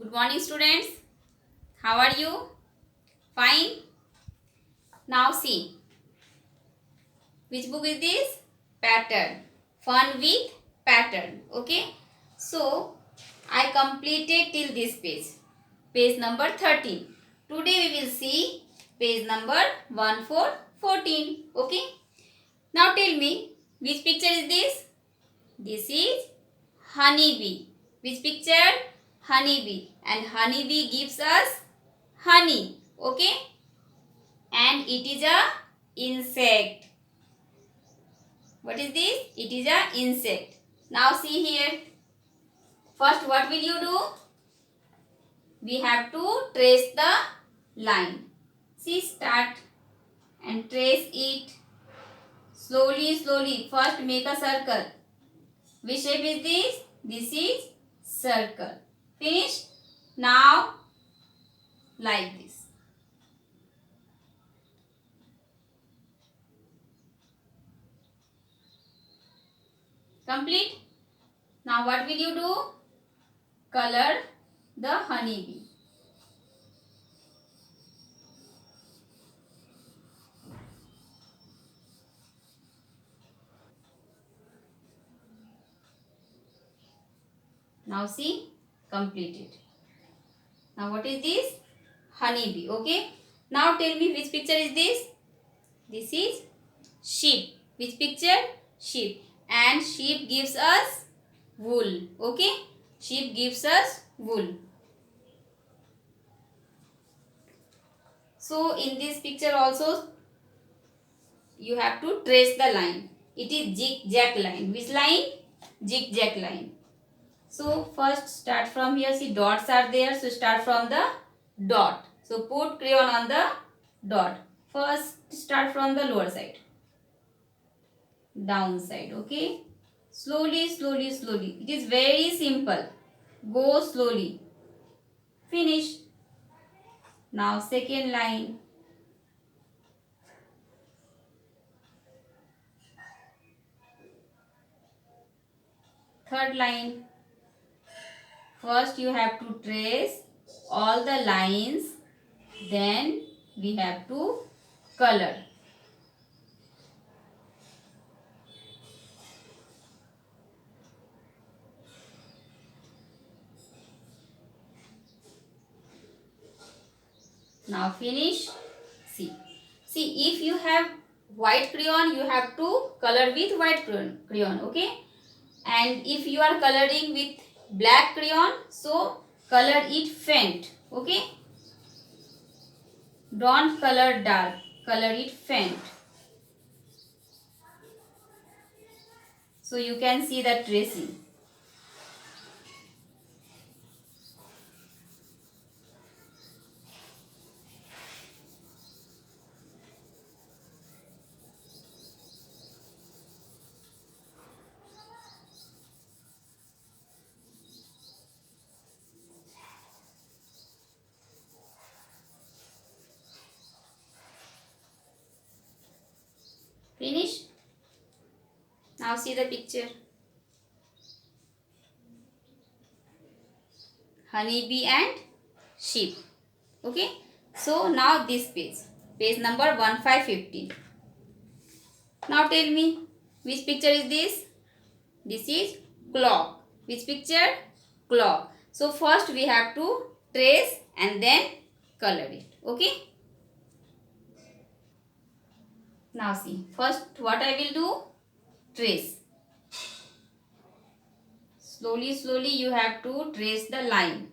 Good morning, students. How are you? Fine. Now see, which book is this? Pattern. Fun with pattern. Okay. So, I completed till this page. Page number 13. Today we will see page number 1414. Okay. Now tell me, which picture is this? This is honeybee. Which picture? Honeybee. And honeybee gives us honey. Okay. And it is a insect. What is this? It is a insect. Now see here. First what will you do? We have to trace the line. See, start and trace it slowly. First make a circle. Which shape is this? This is circle. Finish? Now like this. Complete? Now what will you do? Color the honeybee. Now see, completed. Now what is this? Honeybee. Okay. Now tell me, which picture is this? This is sheep. Which picture? Sheep. And sheep gives us wool. Okay. Sheep gives us wool. So in this picture also you have to trace the line. It is zigzag line. Which line? Zigzag line. So first start from here. See, dots are there. So start from the dot. So put crayon on the dot. First start from the lower side. Down side. Okay. Slowly. It is very simple. Go slowly. Finish. Now second line. Third line. First you have to trace all the lines. Then we have to color. Now finish. See. See, if you have white crayon, you have to color with white crayon. Okay. And if you are coloring with black crayon, so color it faint. Okay. Don't color dark. Color it faint. So you can see the tracing. Finish? Now see the picture. Honeybee and sheep. Okay. So now this page. Page number 1515. Now tell me, which picture is this? This is clock. Which picture? Clock. So first we have to trace and then color it. Okay. Now see. First what I will do? Trace. Slowly you have to trace the line.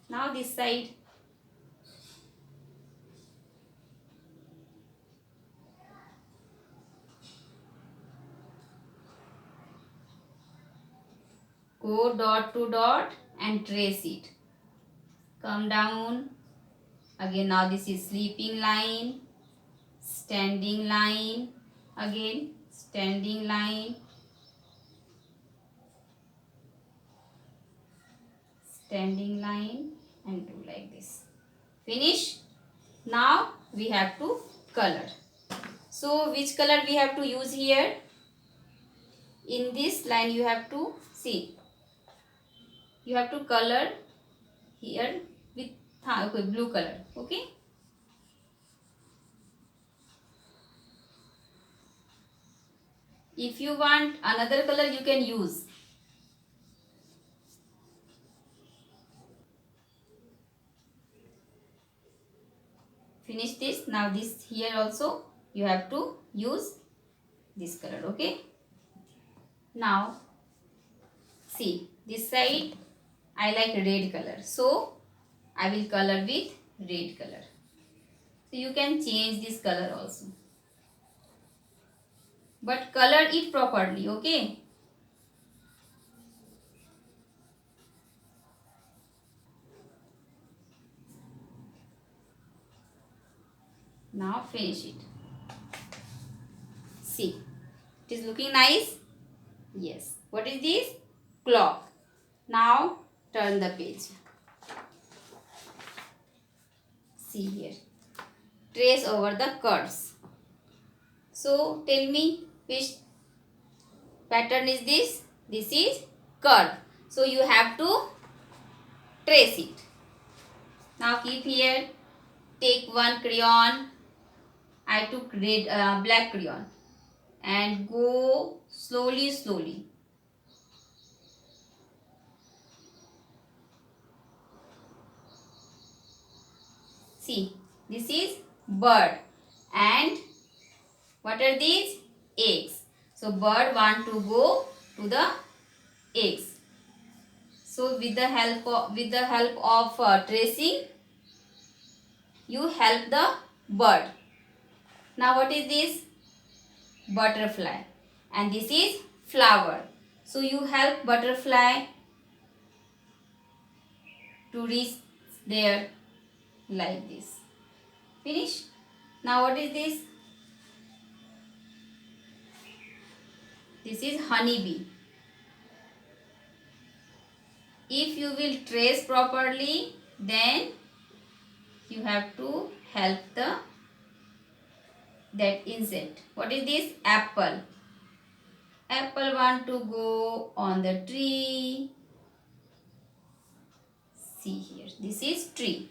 Now this side. Go dot to dot and trace it. Come down. Again now this is sleeping line. Standing line. Again standing line. Standing line and do like this. Finish. Now we have to color. So which color we have to use here? in this line you have to see, you have to color here with okay, blue color. Okay, if you want another color you can use. Finish this. Now this here also you have to use this color. Okay, now see this side I like red color, so I will color with red color. So you can change this color also, but color it properly. Okay, now finish it. See, it is looking nice. Yes, what is this? Clock. Now turn the page. See here, trace over the curves. So tell me which pattern is this? This is curve, so you have to trace it. Now keep here, take one crayon. I took red black crayon and go slowly slowly. See, this is bird and what are these? Eggs. So bird want to go to the eggs. So with the help of tracing, you help the bird. Now what is this? Butterfly, and this is flower. So you help butterfly to reach there like this. Finish. Now what is this? This is honeybee. If you will trace properly, then you have to help that insect. What is this? Apple. Apple want to go on the tree. See here, this is tree.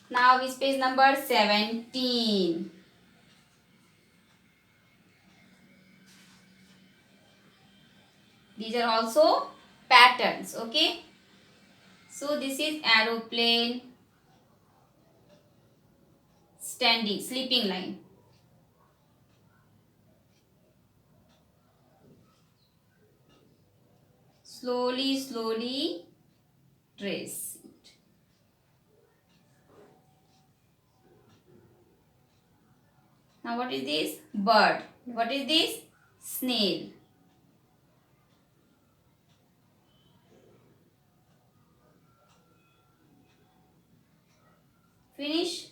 Now is page number 17. These are also patterns. Okay, so this is aeroplane, standing, sleeping line. Slowly slowly trace it. Now what is this? Bird. What is this? Snail. Finish.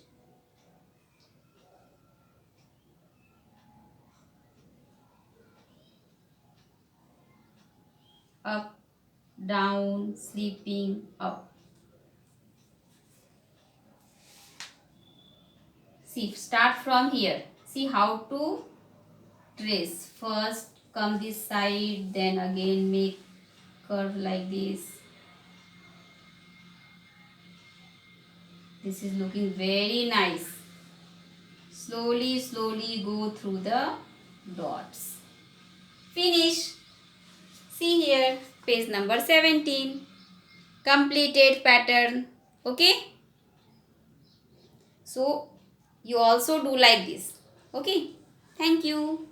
Up, down, sleeping, up. See, start from here. See how to trace. First come this side, then again make curve like this. This is looking very nice. Slowly slowly go through the dots. Finish. See here, page number 17. Completed pattern. Okay, so you also do like this. Okay, thank you.